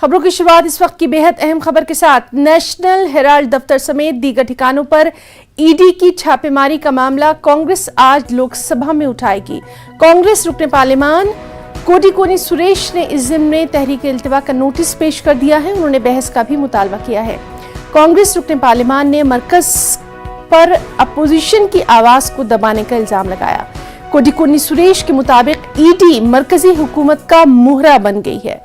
खबरों की शुरुआत इस वक्त की बेहद अहम खबर के साथ। नेशनल हेराल्ड दफ्तर समेत दीगर ठिकानों पर ईडी की छापेमारी का मामला कांग्रेस आज लोकसभा में उठाएगी। कांग्रेस रुकने पार्लियामान कोडिकोनी सुरेश ने इस ज़िम्मे तहरीक इल्तिवा का नोटिस पेश कर दिया है। उन्होंने बहस का भी मुतालबा किया है। कांग्रेस रुकने पार्लियामान ने मरकज पर अपोजिशन की आवाज को दबाने का इल्जाम लगाया। कोडिकोनी सुरेश के मुताबिक ईडी मरकजी हुकूमत का मुहरा बन गई है।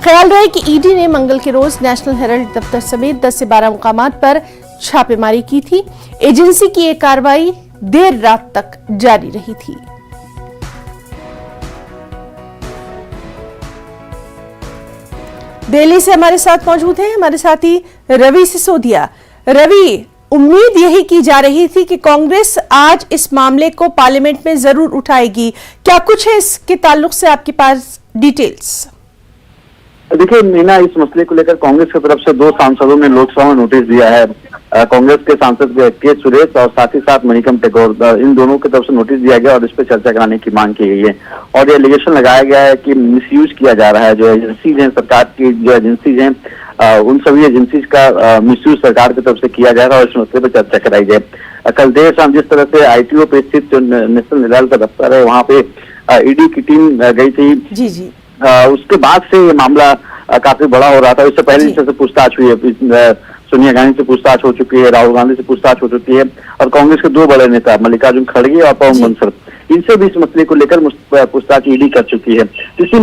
ख्याल रहे कि ईडी ने मंगल के रोज नेशनल हेराल्ड दफ्तर समेत 10 से 12 मुकामात पर छापेमारी की थी। एजेंसी की एक कार्रवाई देर रात तक जारी रही थी। दिल्ली से हमारे साथ मौजूद हैं हमारे साथी रवि सिसोदिया। रवि, उम्मीद यही की जा रही थी कि कांग्रेस आज इस मामले को पार्लियामेंट में जरूर उठाएगी। क्या कुछ है इसके ताल्लुक से आपके पास डिटेल्स? देखिए मीना, इस मसले को लेकर कांग्रेस की तरफ से 2 सांसदों ने लोकसभा में नोटिस दिया है। कांग्रेस के सांसद के सुरेश और साथ ही साथ मणिकम टेगोर, इन दोनों की तरफ से नोटिस दिया गया और इस पर चर्चा कराने की मांग की गई है। और ये एलिगेशन लगाया गया है कि मिसयूज किया जा रहा है। जो एजेंसीज हैं, सरकार की जो एजेंसीज हैं, उन सभी एजेंसीज का मिसयूज सरकार की तरफ से किया जाएगा और इस मसले पर चर्चा कराई जाए। कल देर शाम जिस तरह से ITO पे स्थित जो नेशनल हेराल्ड का दफ्तर है, वहाँ पे ईडी की टीम गई थी। जी जी। उसके बाद से ये मामला काफी बड़ा हो रहा था। इससे पहले जिस तरह से पूछताछ हुई है, सोनिया गांधी से पूछताछ हो चुकी है, राहुल गांधी से पूछताछ हो चुकी है और कांग्रेस के 2 बड़े नेता मल्लिकार्जुन खड़गे और पवन बंसल, इनसे भी इस मसले को लेकर पूछताछ ईडी कर चुकी है। इसी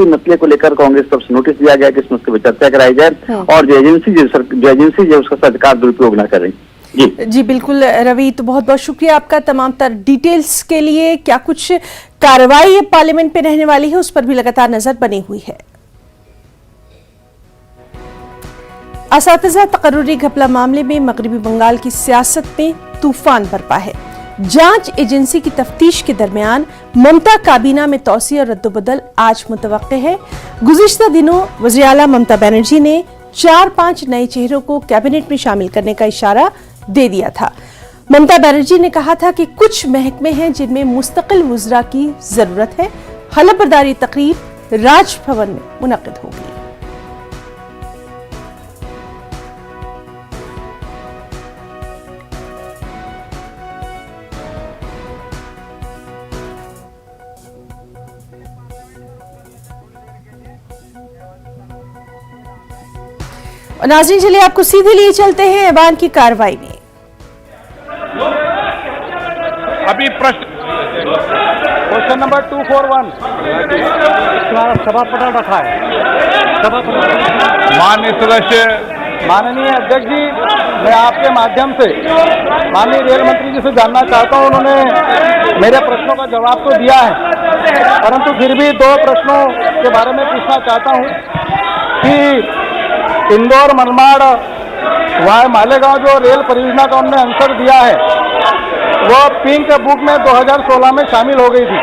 मसले को लेकर कांग्रेस तरफ से नोटिस दिया गया कि इस मसले पर चर्चा कराई जाए और जो एजेंसी है उसका सरकार दुरुपयोग न करे। जी बिल्कुल रवि, तो बहुत बहुत शुक्रिया आपका तमाम तर डिटेल्स के लिए। क्या कुछ कार्रवाई पार्लियामेंट पे रहने वाली है, उस पर भी लगातार नजर बनी हुई है। असातिज़ा तकर्रुरी घपला मामले में मगरिबी बंगाल की सियासत में तूफान बरपा है। जांच एजेंसी की तफ्तीश के दरमियान ममता काबीना में तौसी और रद्दोबदल आज मुतवक्के है। गुज़िश्ता दिनों वज़ीर आला ममता बनर्जी ने 4-5 नए चेहरों को कैबिनेट में शामिल करने का इशारा दे दिया था। ममता बनर्जी ने कहा था कि कुछ महकमे हैं जिनमें मुस्तकिल वज़रा की जरूरत है। हलफबरदारी तकरीब राजभवन में मुनक़िद होगी। और नाज़रीन, चलिए आपको सीधे लिए चलते हैं ऐवान की कार्रवाई में। अभी क्वेश्चन नंबर 241 सभापति रखा है। माननीय सदस्य, माननीय अध्यक्ष जी, मैं आपके माध्यम से माननीय रेल मंत्री जी से जानना चाहता हूं। उन्होंने मेरे प्रश्नों का जवाब तो दिया है, परंतु फिर भी 2 प्रश्नों के बारे में पूछना चाहता हूं कि इंदौर मनमाड़ वाया मालेगांव जो रेल परियोजना का उन्होंने आंसर दिया है, वो पिंक बुक में 2016 में शामिल हो गई थी।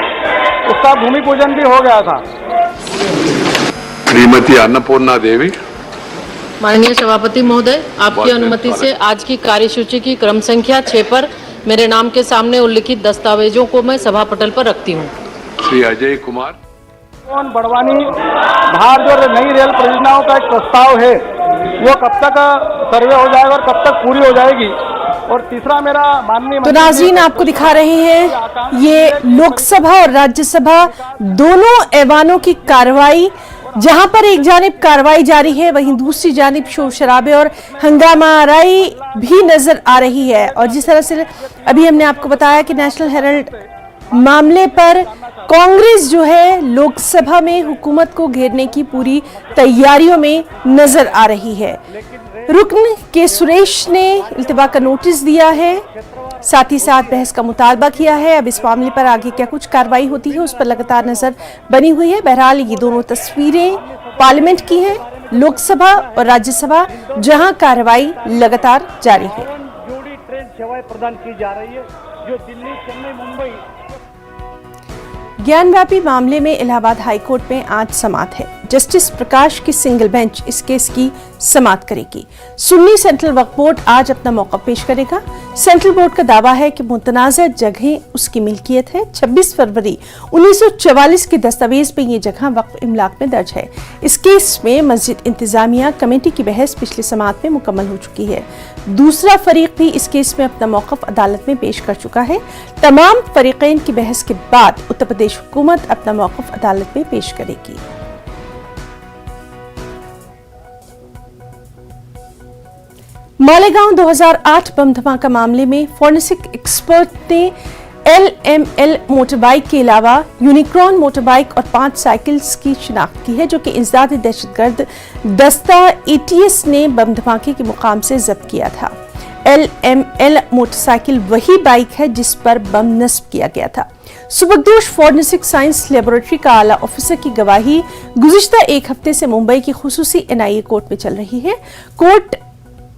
उसका भूमि पूजन भी हो गया था। श्रीमती अन्नपूर्णा देवी। माननीय सभापति महोदय, आपकी अनुमति से आज की कार्यसूची की क्रम संख्या 6 पर मेरे नाम के सामने उल्लिखित दस्तावेजों को मैं सभा पटल पर रखती हूँ। श्री अजय कुमार। बड़वानी बाहर जो नई रेल परियोजनाओं का एक प्रस्ताव है, वो कब तक सर्वे हो जाएगा और कब तक पूरी हो जाएगी? और तीसरा मेरा माननीय, तो नाज़रीन आपको दिखा रहे हैं ये लोकसभा और राज्यसभा दोनों ऐवानों की कार्रवाई, जहां पर एक जानिब कार्रवाई जारी है, वहीं दूसरी जानिब शोर शराबे और हंगामा आराई भी नजर आ रही है। और जिस तरह से अभी हमने आपको बताया कि नेशनल हेराल्ड मामले पर कांग्रेस जो है लोकसभा में हुकूमत को घेरने की पूरी तैयारियों में नजर आ रही है। रुकन के सुरेश ने इल्तिवा का नोटिस दिया है, साथ ही साथ बहस का मुतालबा किया है। अब इस मामले पर आगे क्या कुछ कार्रवाई होती है, उस पर लगातार नजर बनी हुई है। बहरहाल ये दोनों तस्वीरें पार्लियामेंट की हैं, लोकसभा और राज्यसभा, जहां कार्रवाई लगातार जारी है। जोड़ी ट्रेन सेवाएं प्रदान की जा रही है जो दिल्ली, चेन्नई, मुंबई। ज्ञानव्यापी मामले में इलाहाबाद हाईकोर्ट में आज समाअत है। जस्टिस प्रकाश की सिंगल बेंच इस केस की समाअत करेगी। सुन्नी सेंट्रल वक्फ बोर्ड आज अपना मौक़िफ़ पेश करेगा। सेंट्रल बोर्ड का दावा है कि मुतनाज़ा जगहें उसकी मिल्कियत है। 26 फरवरी 1944 के दस्तावेज में ये जगह वक्फ इमलाक में दर्ज है। इस केस में मस्जिद इंतजामिया कमेटी की बहस पिछली समाअत में मुकम्मल हो चुकी है। दूसरा फरीक भी इस केस में अपना मौक़िफ़ अदालत में पेश कर चुका है। तमाम फरीक़ैन की बहस के बाद उत्तर प्रदेश हुकूमत अपना मौक़िफ़ अदालत में पेश करेगी। मालेगांव 2008 बम धमाका मामले में फॉरेंसिक एक्सपर्ट ने LML मोटरबाइक के अलावा यूनिक्रॉन मोटरबाइक और 5 साइकिल्स की शिनाख्त की है, जो कि इंसदादी दहशतगर्द दस्ता ATS ने बम धमाके के मुकाम से जब्त किया था। LML मोटरसाइकिल वही बाइक है जिस पर बम नस्ब किया गया था। सुबकदोश फॉरेंसिक साइंस लेबोरेटरी का आला ऑफिसर की गवाही गुज़िश्ता एक हफ्ते से मुंबई की खुसूसी NIA कोर्ट में चल रही है। Court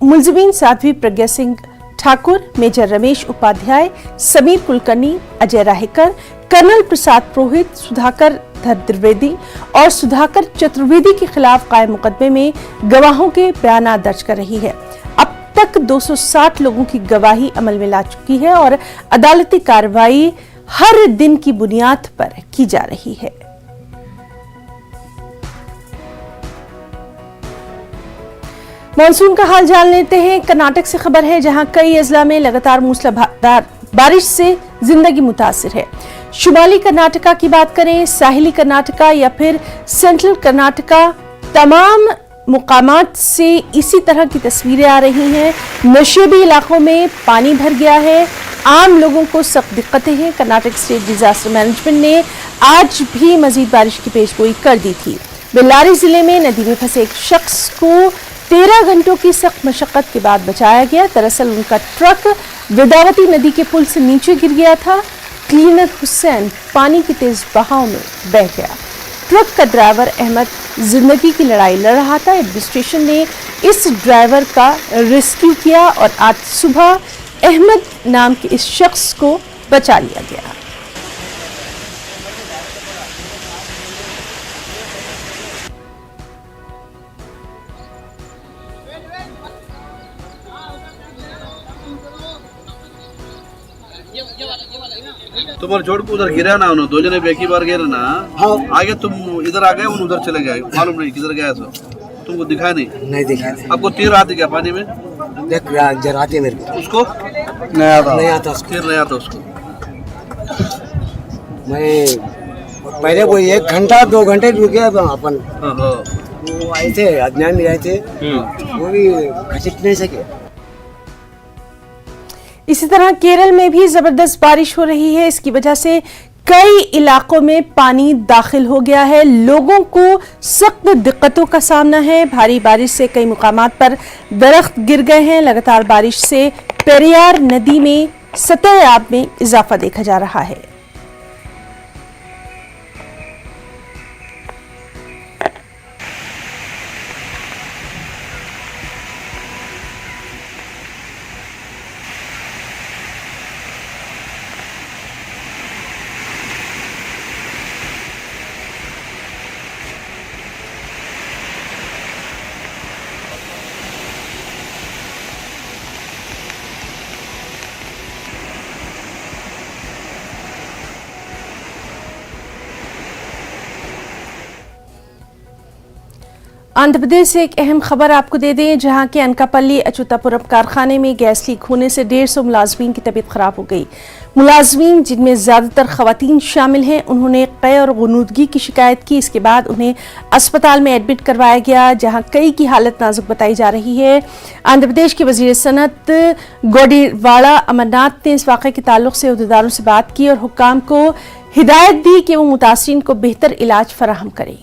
मुलजिमीन Sadhvi Pragya Singh Thakur, major Ramesh Upadhyay, Sameer Kulkarni, Ajay राहेकर, colonel Prasad Purohit, Sudhakar Dwivedi और सुधाकर चतुर्वेदी के खिलाफ कायम मुकदमे में गवाहों के बयान दर्ज कर रही है। अब तक 260 लोगों की गवाही अमल में ला चुकी है और अदालती कार्रवाई हर दिन की बुनियाद पर की जा रही है। मानसून का हाल जान लेते हैं। कर्नाटक से खबर है, जहां कई अजला में लगातार मूसलाधार बारिश से जिंदगी मुतासिर है। शुमाली कर्नाटका की बात करें, साहिली कर्नाटका या फिर सेंट्रल कर्नाटका, तमाम मुकामात से इसी तरह की तस्वीरें आ रही हैं। नशेबी इलाकों में पानी भर गया है, आम लोगों को सख्त दिक्कतें हैं। कर्नाटक स्टेट डिजास्टर मैनेजमेंट ने आज भी मजीद बारिश की पेशगोई कर दी थी। बेल्लारी जिले में नदी में फंसे एक शख्स को 13 घंटों की सख्त मशक्कत के बाद बचाया गया। दरअसल उनका ट्रक वेदावती नदी के पुल से नीचे गिर गया था। क्लीनर हुसैन पानी की तेज बहाव में बह गया। ट्रक का ड्राइवर अहमद जिंदगी की लड़ाई लड़ रहा था। एडमिनिस्ट्रेशन ने इस ड्राइवर का रेस्क्यू किया और आज सुबह अहमद नाम के इस शख्स को बचा लिया गया। तुम्हारे छोड़ को उधर गिरा ना, उन्होंने 2 जने एक ही बार गिरा ना। हाँ। आगे तुम इधर आ गए, उन उधर चले गए, मालूम नहीं किधर गया। सब तुमको दिखा नहीं दिखा। आपको तीर आती क्या पानी में? देख जरा आती है मेरे को। उसको नहीं आता उसको। तीर नहीं आता उसको। मैं पहले वो 1 घंटा 2 घंटे रुके अपन। वो आए थे, अज्ञान में आए थे, वो भी खिंच नहीं सके। इसी तरह केरल में भी जबरदस्त बारिश हो रही है। इसकी वजह से कई इलाकों में पानी दाखिल हो गया है। लोगों को सख्त दिक्कतों का सामना है। भारी बारिश से कई मुकामात पर दरख्त गिर गए हैं। लगातार बारिश से पेरियार नदी में सतह आब में इजाफा देखा जा रहा है। आंध्र प्रदेश से एक अहम खबर आपको दे दें, जहां के अनकापल्ली अच्युतापुरम कारखाने में गैस लीक होने से 150 मुलाजमीन की तबीयत खराब हो गई। मुलाजमीन, जिनमें ज्यादातर खवातीन शामिल हैं, उन्होंने कै और गुनूदगी की शिकायत की। इसके बाद उन्हें अस्पताल में एडमिट करवाया गया, जहां कई की हालत नाजुक बताई जा रही है। आंध्र प्रदेश के वजीर सनत गोडीवाड़ा अमरनाथ ने इस वाक़े के ताल्लुक से अहदेदारों से बात की और हुक्काम को हिदायत दी कि वो मुतासरीन को बेहतर इलाज फराहम करें।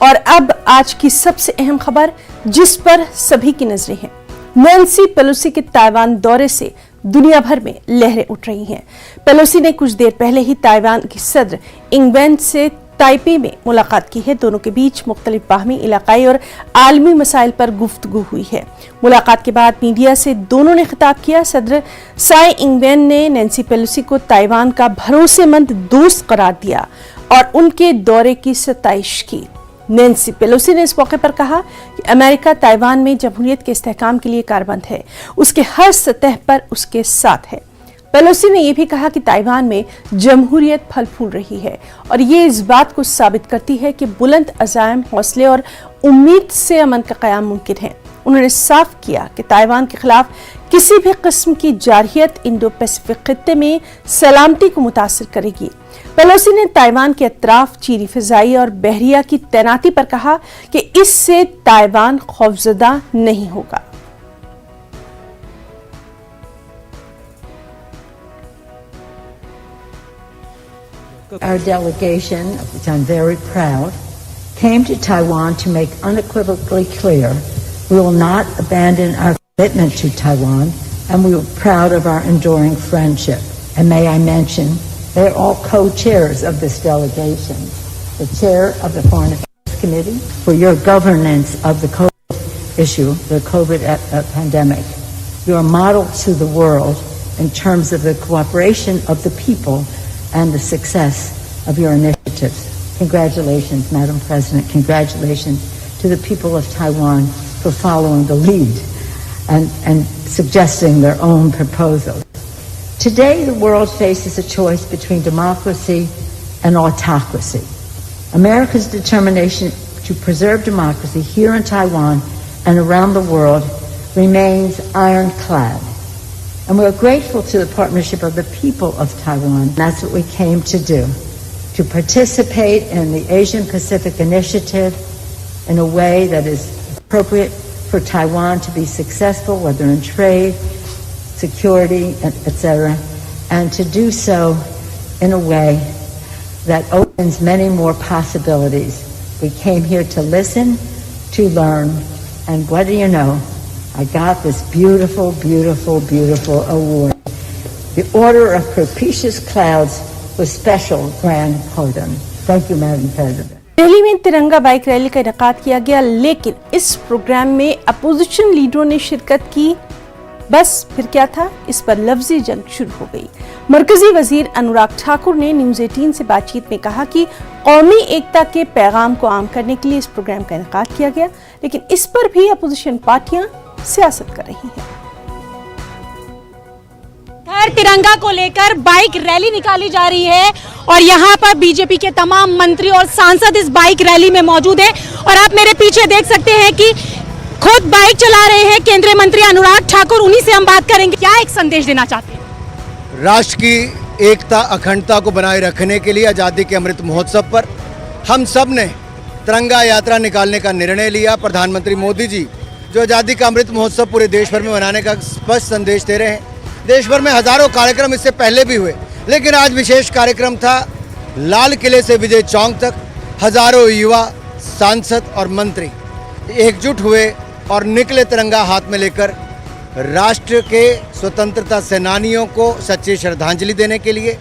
और अब आज की सबसे अहम खबर, जिस पर सभी की नजरें हैं। नैन्सी पेलोसी के ताइवान दौरे से दुनिया भर में लहरें उठ रही हैं। पेलोसी ने कुछ देर पहले ही ताइवान की सदर इंग वेन से ताइपे में मुलाकात की है। दोनों के बीच मुख्तलिफ बाहमी, इलाकाई और आलमी मसाइल पर गुफ्तगू हुई है। मुलाकात के बाद मीडिया से दोनों ने खिताब किया। सदर साई इंगवेन ने नैन्सी पेलोसी को ताइवान का भरोसेमंद दोस्त करार दिया और उनके दौरे की सताइश की। नैन्सी पेलोसी ने इस मौके पर कहा कि अमेरिका ताइवान में जमहूरियत के इस्तेहकाम के लिए कारबंद है, उसके हर सतह पर उसके साथ है। पेलोसी ने यह भी कहा कि ताइवान में जमहूरियत फल फूल रही है और ये इस बात को साबित करती है कि बुलंद अज़ाइम, हौसले और उम्मीद से अमन का क़याम मुमकिन है। उन्होंने साफ किया कि ताइवान के खिलाफ किसी भी किस्म की जारहियत इंडो पैसिफिक खित्ते में सलामती को मुतासिर करेगी। पेलोसी ने ताइवान के अतराफ चीनी फिजाई और बहरिया की तैनाती पर कहा कि इससे ताइवान खौफजदा नहीं होगा। Our delegation, of which I'm very proud, came to Taiwan to make unequivocally clear we will not abandon our commitment to Taiwan, and we are proud of our enduring friendship. And may I mention, they're all co-chairs of this delegation. The chair of the Foreign Affairs Committee for your governance of the COVID issue, the COVID pandemic. You are a model to the world in terms of the cooperation of the people and the success of your initiatives. Congratulations, Madam President. Congratulations to the people of Taiwan for following the lead and suggesting their own proposals. Today, the world faces a choice between democracy and autocracy. America's determination to preserve democracy here in Taiwan and around the world remains ironclad. And we're grateful to the partnership of the people of Taiwan. That's what we came to do, to participate in the Asian Pacific Initiative in a way that is appropriate for Taiwan to be successful, whether in trade, security, etc., and to do so in a way that opens many more possibilities. We came here to listen, to learn, and what do you know? I got this beautiful, beautiful, beautiful award. The Order of Propitious Clouds with special grand pardon. Thank you, Madam President. Delhi में तिरंगा bike rally का इनेकाद किया गया, लेकिन इस programme में opposition लीडरों ने शिरकत की। बस फिर क्या था, इस पर लफ्जी जंग शुरू हो गई। मरकजी वजीर अनुराग ठाकुर ने न्यूज 18 से बातचीत में कहा कि कौमी एकता के पैगाम को आम करने के लिए इस प्रोग्राम का इनेकाद किया गया, लेकिन इस पर भी अपोजिशन पार्टियां सियासत कर रही हैं। खैर, तिरंगा को लेकर बाइक रैली निकाली जा रही है और यहाँ पर बीजेपी के तमाम मंत्री और सांसद इस बाइक रैली में मौजूद हैं और आप मेरे पीछे देख सकते हैं कि खुद बाइक चला रहे हैं केंद्रीय मंत्री अनुराग ठाकुर। उन्हीं से हम बात करेंगे। क्या एक संदेश देना चाहते हैं? राष्ट्र की एकता, अखंडता को बनाए रखने के लिए आज़ादी के अमृत महोत्सव पर हम सब ने तिरंगा यात्रा निकालने का निर्णय लिया। प्रधानमंत्री मोदी जी जो आज़ादी का अमृत महोत्सव पूरे देश भर में मनाने का स्पष्ट संदेश दे रहे हैं। देश भर में हजारों कार्यक्रम इससे पहले भी हुए, लेकिन आज विशेष कार्यक्रम था। लाल किले से विजय चौक तक हजारों युवा, सांसद और मंत्री एकजुट हुए और निकले तिरंगा हाथ में लेकर राष्ट्र के स्वतंत्रता सेनानियों को सच्ची श्रद्धांजलि देने के लिए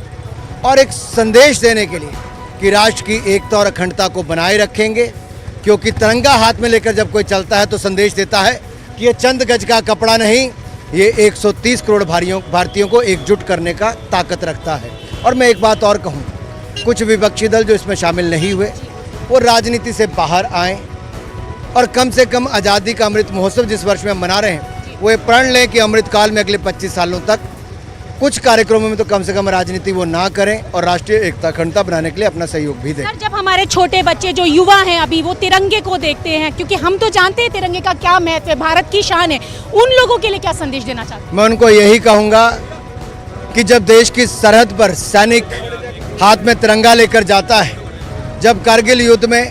और एक संदेश देने के लिए कि राष्ट्र की एकता और अखंडता को बनाए रखेंगे। क्योंकि तिरंगा हाथ में लेकर जब कोई चलता है तो संदेश देता है कि ये चंद गज का कपड़ा नहीं, ये 130 करोड़ भारतीयों को एकजुट करने का ताकत रखता है। और मैं एक बात और कहूँ, कुछ विपक्षी दल जो इसमें शामिल नहीं हुए वो राजनीति से बाहर आएँ और कम से कम आज़ादी का अमृत महोत्सव जिस वर्ष में हम मना रहे हैं वो प्रण लें कि अमृत काल में अगले 25 सालों तक कुछ कार्यक्रमों में तो कम से कम राजनीति वो ना करें और राष्ट्रीय एकता अखंडता बनाने के लिए अपना सहयोग भी दें। सर, जब हमारे छोटे बच्चे जो युवा हैं अभी वो तिरंगे को देखते हैं, क्योंकि हम तो जानते हैं तिरंगे का क्या महत्व है, भारत की शान है, उन लोगों के लिए क्या संदेश देना चाहते हैं? मैं उनको यही कहूँगा कि जब देश की सरहद पर सैनिक हाथ में तिरंगा लेकर जाता है, जब कारगिल युद्ध में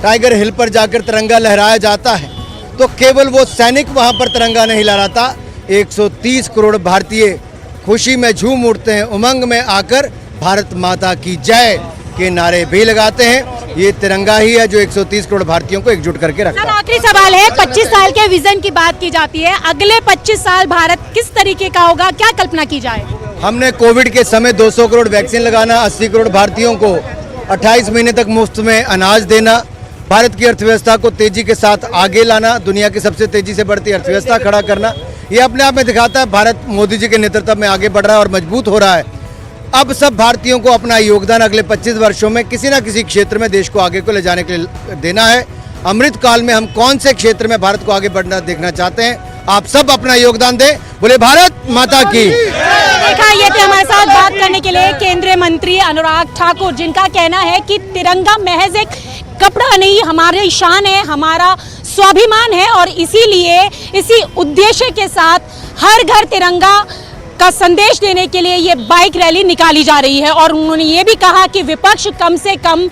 टाइगर हिल पर जाकर तिरंगा लहराया जाता है, तो केवल वो सैनिक वहाँ पर तिरंगा नहीं लहराता, 130 करोड़ भारतीय खुशी में झूम उठते हैं, उमंग में आकर भारत माता की जय के नारे भी लगाते हैं। ये तिरंगा ही है जो 130 करोड़ भारतीयों को एकजुट करके रखता है। आखिरी सवाल है, 25 साल के विजन की बात की जाती है, अगले 25 साल भारत किस तरीके का होगा, क्या कल्पना की जाए? हमने कोविड के समय 200 करोड़ वैक्सीन लगाना, 80 करोड़ भारतीयों को 28 महीने तक मुफ्त में अनाज देना, भारत की अर्थव्यवस्था को तेजी के साथ आगे लाना, दुनिया की सबसे तेजी से बढ़ती अर्थव्यवस्था खड़ा करना, ये अपने आप में दिखाता है भारत मोदी जी के नेतृत्व में आगे बढ़ रहा है और मजबूत हो रहा है। अब सब भारतीयों को अपना योगदान अगले 25 वर्षों में किसी न किसी क्षेत्र में देश को आगे को ले जाने के लिए देना है। अमृत काल में हम कौन से क्षेत्र में भारत को आगे बढ़ना देखना चाहते हैं, आप सब अपना योगदान दें। बोले भारत माता की। देखा, ये थे हमारे साथ बात करने के लिए केंद्रीय मंत्री अनुराग ठाकुर, जिनका कहना है कि तिरंगा महज एक कपड़ा नहीं, हमारी शान है, हमारा स्वाभिमान है और इसीलिए इसी उद्देश्य के साथ हर घर तिरंगा का संदेश देने के लिए ये बाइक रैली निकाली जा रही है। और उन्होंने ये भी कहा कि विपक्ष कम से कम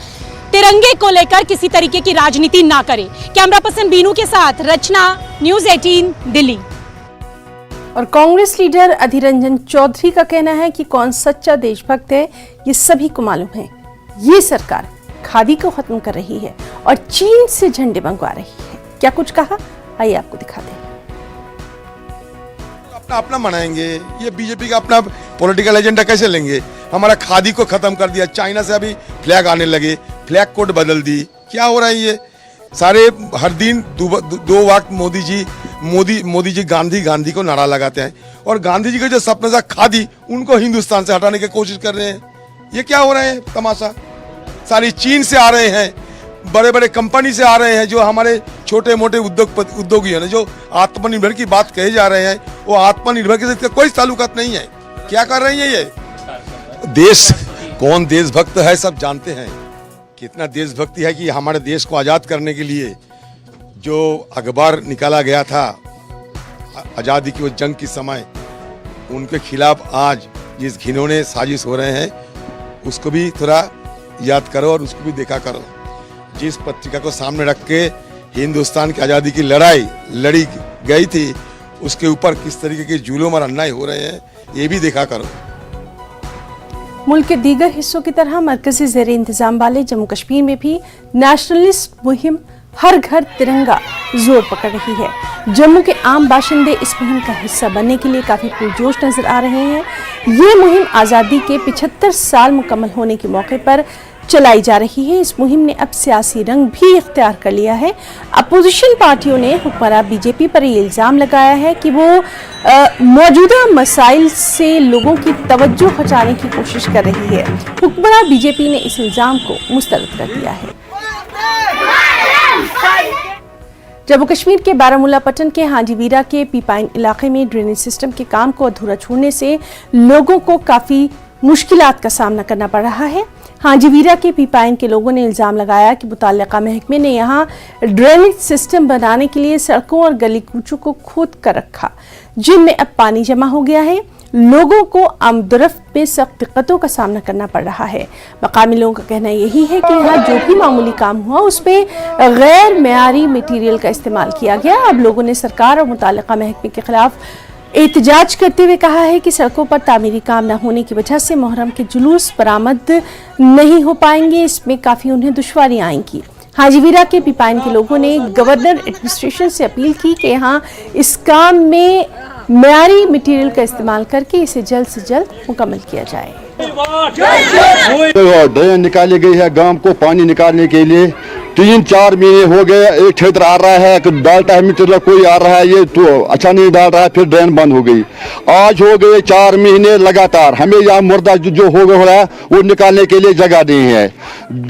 तिरंगे को लेकर किसी तरीके की राजनीति ना करे। कैमरा पर्सन बीनू के साथ रचना, न्यूज़ 18 दिल्ली। और कांग्रेस लीडर अधीर रंजन चौधरी का कहना है कि कौन सच्चा देशभक्त है ये सभी को मालूम है। ये सरकार खादी को खत्म कर रही है और चीन से झंडे मंगवा रही है। क्या कुछ कहा, आइए आपको दिखाते हैं। अपना मनाएंगे, ये बीजेपी का अपना पॉलिटिकल एजेंडा कैसे लेंगे? हमारा खादी को खत्म कर दिया, चाइना से अभी फ्लैग आने लगे, फ्लैग कोड बदल दी, क्या हो रहा है ये सारे? हर दिन दो वक्त मोदी जी गांधी को नारा लगाते हैं और गांधी जी का जो सपना था खादी, उनको हिंदुस्तान से हटाने की कोशिश कर रहे हैं। ये क्या हो रहा है तमाशा? सारी चीन से आ रहे हैं, बड़े बड़े कंपनी से आ रहे हैं, जो हमारे छोटे मोटे उद्योगी हैं जो आत्मनिर्भर की बात कहे जा रहे हैं, वो आत्मनिर्भर के साथ कोई ताल्लुकात नहीं है। क्या कर रही है ये? देश कौन देशभक्त है सब जानते हैं। कितना देशभक्ति है कि हमारे देश को आज़ाद करने के लिए जो अखबार निकाला गया था आज़ादी की वो जंग के समय, उनके खिलाफ आज जिस घिनौने साजिश हो रहे हैं उसको भी थोड़ा याद करो और उसको भी देखा करो। जिस पत्रिका को सामने रख के हिंदुस्तान की आज़ादी की लड़ाई लड़ी गई थी, उसके ऊपर किस तरीके के जुल्म और अन्याय हो रहे हैं ये भी देखा करो। मुल्क के दीगर हिस्सों की तरह मरकजी ज़ेर इंतजाम वाले जम्मू कश्मीर में भी नेशनलिस्ट मुहिम हर घर तिरंगा जोर पकड़ रही है। जम्मू के आम बाशिंदे इस मुहिम का हिस्सा बनने के लिए काफी पुरजोश नजर आ रहे हैं। ये मुहिम आज़ादी के 75 साल मुकम्मल होने के मौके पर चलाई जा रही है। इस मुहिम ने अब सियासी रंग भी इख्तियार कर लिया है। अपोजिशन पार्टियों ने हुक्मरान बीजेपी पर ये इल्ज़ाम लगाया है कि वो मौजूदा मसाइल से लोगों की तवज्जो हटाने की कोशिश कर रही है। हुक्मरान बीजेपी ने इस इल्ज़ाम को मुस्तरद कर दिया है। जम्मू कश्मीर के बारामूला पट्टन के हाजीवीरा के पीपाइन इलाके में ड्रेनेज सिस्टम के काम को अधूरा छोड़ने से लोगों को काफ़ी मुश्किलात का सामना करना पड़ रहा है। हाजीवीरा के पीपाइन के लोगों ने इल्ज़ाम लगाया कि मुतल्लिका महकमे ने यहाँ ड्रेनेज सिस्टम बनाने के लिए सड़कों और गली कूचों को खोद कर रखा, जिनमें अब पानी जमा हो गया है। लोगों को आमदरफ्त में सख्त दिक्कतों का सामना करना पड़ रहा है। मकामी लोगों का कहना यही है कि यहाँ जो भी मामूली काम हुआ उसमें गैर मेयारी मटीरियल का इस्तेमाल किया गया। अब लोगों ने सरकार और मुतल्लिका महकमे के खिलाफ एहतजाज करते हुए कहा है कि सड़कों पर तामीरी काम न होने की वजह से मुहर्रम के जुलूस बरामद नहीं हो पाएंगे, इसमें काफ़ी उन्हें दुश्वारियां आएंगी। हाजीवीरा के पीपाइन के लोगों ने गवर्नर एडमिनिस्ट्रेशन से अपील की कि यहाँ इस काम में मेयारी मटीरियल का इस्तेमाल करके इसे जल्द से जल्द मुकम्मल किया जाए। ड्रेन निकाली गई है गांव को पानी निकालने के लिए। 3-4 महीने हो गए, एक क्षेत्र आ रहा है, डालता है मटीरियल, कोई आ रहा है ये तो अच्छा नहीं डाल रहा है, फिर ड्रेन बंद हो गई। आज हो गए 4 महीने लगातार, हमें यहाँ मुर्दा जो हो रहा है वो निकालने के लिए जगह नहीं है।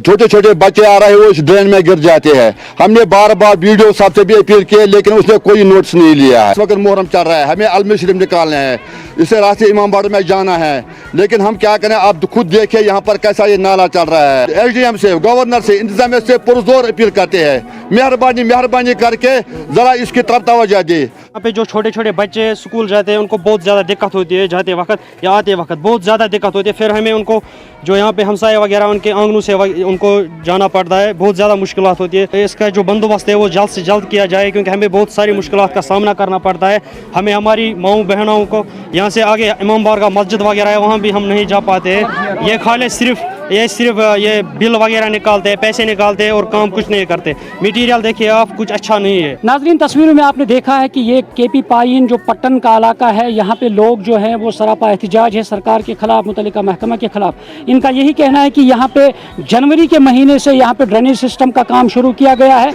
छोटे छोटे बच्चे आ रहे हैं वो इस ड्रेन में गिर जाते हैं। हमने बार बार वीडियो साहब से भी अपील किए लेकिन उसने कोई नोटिस नहीं लिया है। इस वक्त मुहर्रम चल रहा है, हमें अलमी शरीफ निकालना है, इसे रास्ते इमामबाड़ा में जाना है, लेकिन हम क्या करें? आप खुद देखिए यहाँ पर कैसा ये नाला चल रहा है। SDM से, गवर्नर से, इंतजामिया से पुरजोर अपील करते हैं, मेहरबानी करके जरा इसकी तरफ तवज्जो दे। यहाँ पे जो छोटे छोटे बच्चे स्कूल जाते हैं उनको बहुत ज़्यादा दिक्कत होती है, जाते वक्त या आते वक्त बहुत ज़्यादा दिक्कत होती है। फिर हमें उनको जो यहाँ पे हमसाए वगैरह उनके आंगनों से उनको जाना पड़ता है, बहुत ज़्यादा मुश्किलात होती है। इसका जो बंदोबस्त है वो जल्द से जल्द किया जाए क्योंकि हमें बहुत सारी मुश्किलात का सामना करना पड़ता है। हमें हमारी माओं बहनों को यहाँ से आगे इमाम बारगाह मस्जिद वगैरह है वहाँ भी हम नहीं जा पाते हैं। ये खाली सिर्फ ये सिर्फ ये बिल वगैरह निकालते हैं, पैसे निकालते हैं और काम कुछ नहीं करते। मटीरियल देखिए आप, कुछ अच्छा नहीं है। नाजरीन, तस्वीरों में आपने देखा है कि ये केपी पाइन जो पट्टन का इलाका है, यहाँ पे लोग जो हैं वो सरापा एहतिजाज है सरकार के खिलाफ, मुतल्लिका महकमा के खिलाफ। इनका यही कहना है कि यहाँ पे जनवरी के महीने से यहाँ पे ड्रेनेज सिस्टम का काम शुरू किया गया है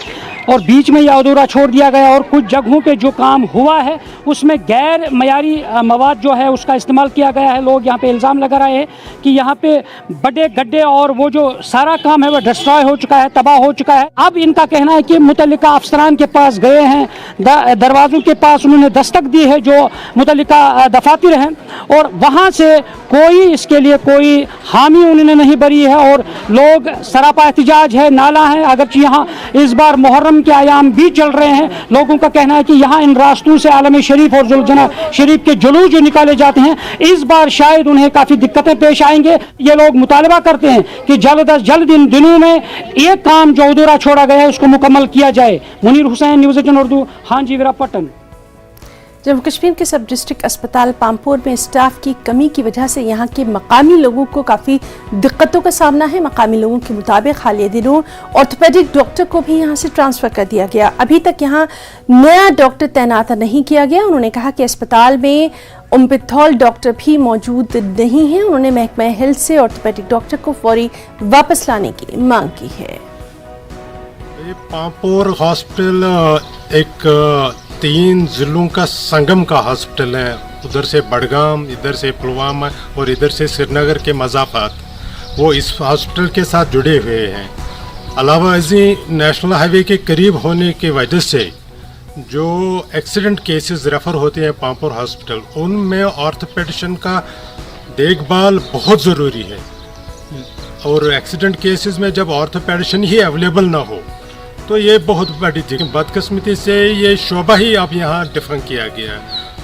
और बीच में यह अधूरा छोड़ दिया गया, और कुछ जगहों पे जो काम हुआ है उसमें गैर मयारी मवाद जो है उसका इस्तेमाल किया गया है। लोग यहाँ पे इल्ज़ाम लगा रहे हैं कि यहाँ पे बड़े गड्ढे और वो जो सारा काम है वो डिस्ट्रॉय हो चुका है, तबाह हो चुका है। अब इनका कहना है कि मुतल्लिका अफसरान के पास गए हैं, दरवाज़ों के पास उन्होंने दस्तक दी है जो मुतल्लिका दफातर हैं, और वहाँ से कोई इसके लिए कोई हामी उन्होंने नहीं भरी है और लोग सरापा एहतिजाज है, नाला है। अगरचे यहाँ इस बार मुहर्रम के आयाम भी चल रहे हैं, लोगों का कहना है कि यहाँ इन रास्तों से आलम शरीफ और जुलजना शरीफ के जुलूस जो निकाले जाते हैं, इस बार शायद उन्हें काफ़ी दिक्कतें पेश आएंगे। ये लोग मुतालबा करते हैं कि जल्द अज जल्द इन दिनों में ये काम जो अधूरा छोड़ा गया है उसको मुकम्मल किया जाए। मुनीर हुसैन, न्यूज़ 18 उर्दू, हाजी विरापट्टन। जम्मू कश्मीर के सब डिस्ट्रिक्ट अस्पताल पामपुर में स्टाफ की कमी की वजह से यहाँ के मकामी लोगों को काफ़ी दिक्कतों का सामना है। मकामी लोगों के मुताबिक हालिया दिनों ऑर्थोपेडिक डॉक्टर को भी यहाँ से ट्रांसफ़र कर दिया गया। अभी तक यहाँ नया डॉक्टर तैनात नहीं किया गया। उन्होंने कहा कि अस्पताल में उम्पिथॉल डॉक्टर भी मौजूद नहीं है। उन्होंने महकमा हेल्थ से ऑर्थोपेडिक डॉक्टर को फौरी वापस लाने की मांग की है। पामपुर हॉस्पिटल एक 3 जिलों का संगम का हॉस्पिटल है। उधर से बडगाम, इधर से पुलवामा और इधर से श्रीनगर के मज़ाफ़ात वो इस हॉस्पिटल के साथ जुड़े हुए हैं। अलावा इसी नेशनल हाईवे के करीब होने की वजह से जो एक्सीडेंट केसेस रेफ़र होते हैं पामपुर हॉस्पिटल, उनमें ऑर्थोपेडिशन का देखभाल बहुत ज़रूरी है। और एक्सीडेंट केसेस में जब ऑर्थोपेडिशन ही अवेलेबल ना हो तो ये बहुत बड़ी थी। बदकिस्मती से ये शोबा ही अब यहाँ डिफरेंट किया गया।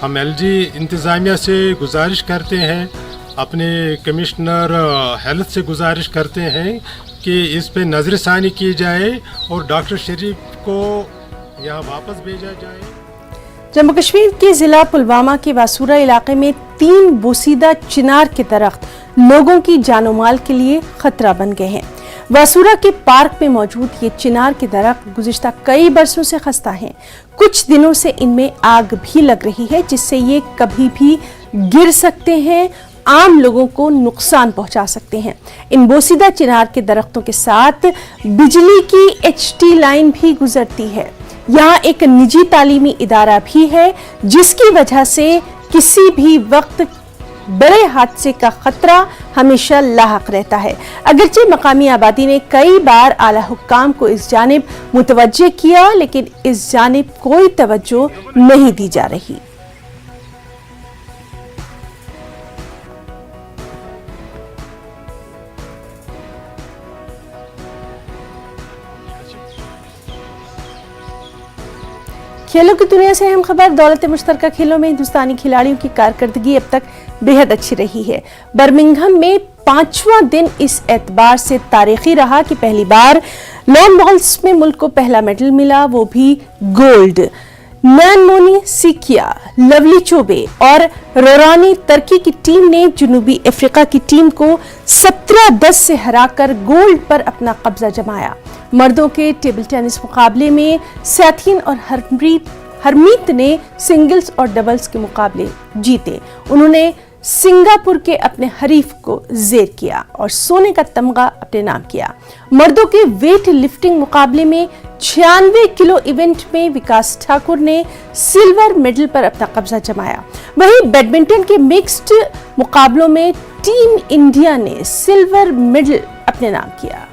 हम LG इंतज़ामिया से गुजारिश करते हैं, अपने कमिश्नर हेल्थ से गुजारिश करते हैं कि इस पे नज़रसानी की जाए और डॉक्टर शरीफ को यहाँ वापस भेजा जाए। जम्मू कश्मीर के ज़िला पुलवामा के वासूरा इलाके में 3 बोसीदा चिनार के दरख्त लोगों की जानो माल के लिए खतरा बन गए हैं। वासूरा के पार्क में मौजूद ये चिनार के दरख्त गुज़िश्ता कई बरसों से खस्ता हैं। कुछ दिनों से इनमें आग भी लग रही है जिससे ये कभी भी गिर सकते हैं, आम लोगों को नुकसान पहुंचा सकते हैं। इन बोसीदा चिनार के दरख्तों के साथ बिजली की HT लाइन भी गुजरती है। यहाँ एक निजी तालीमी इदारा भी है जिसकी वजह से किसी भी वक्त बड़े हादसे का खतरा हमेशा लाहक रहता है। अगरचे मकामी आबादी ने कई बार आला हुक्काम को इस जानिब मुतवज्जे किया, लेकिन इस जानिब कोई तवज्जो नहीं दी जा रही। खेलों की दुनिया से अहम खबर, दौलत मुश्तरका खेलों में हिंदुस्तानी खिलाड़ियों की कारकर्दगी अब तक बेहद अच्छी रही है। बर्मिंघम में 5वां दिन इस एतबार से तारीखी रहा कि पहली बार लॉन बॉल्स में मुल्क को पहला मेडल मिला, वो भी गोल्ड। नैनमोनी सिकिया, लवली चोबे और रोरानी तुर्की की टीम ने जनूबी अफ्रीका की टीम को 17-10 से हराकर गोल्ड पर अपना कब्जा जमाया। मर्दों के टेबल टेनिस मुकाबले में सैथिन और हरमीत ने सिंगल्स और डबल्स के मुकाबले जीते। उन्होंने सिंगापुर के अपने हरीफ को जेर किया और सोने का तमगा अपने नाम किया। मर्दों के वेट लिफ्टिंग मुकाबले में 96 किलो इवेंट में विकास ठाकुर ने सिल्वर मेडल पर अपना कब्जा जमाया। वहीं बैडमिंटन के मिक्स्ड मुकाबलों में टीम इंडिया ने सिल्वर मेडल अपने नाम किया।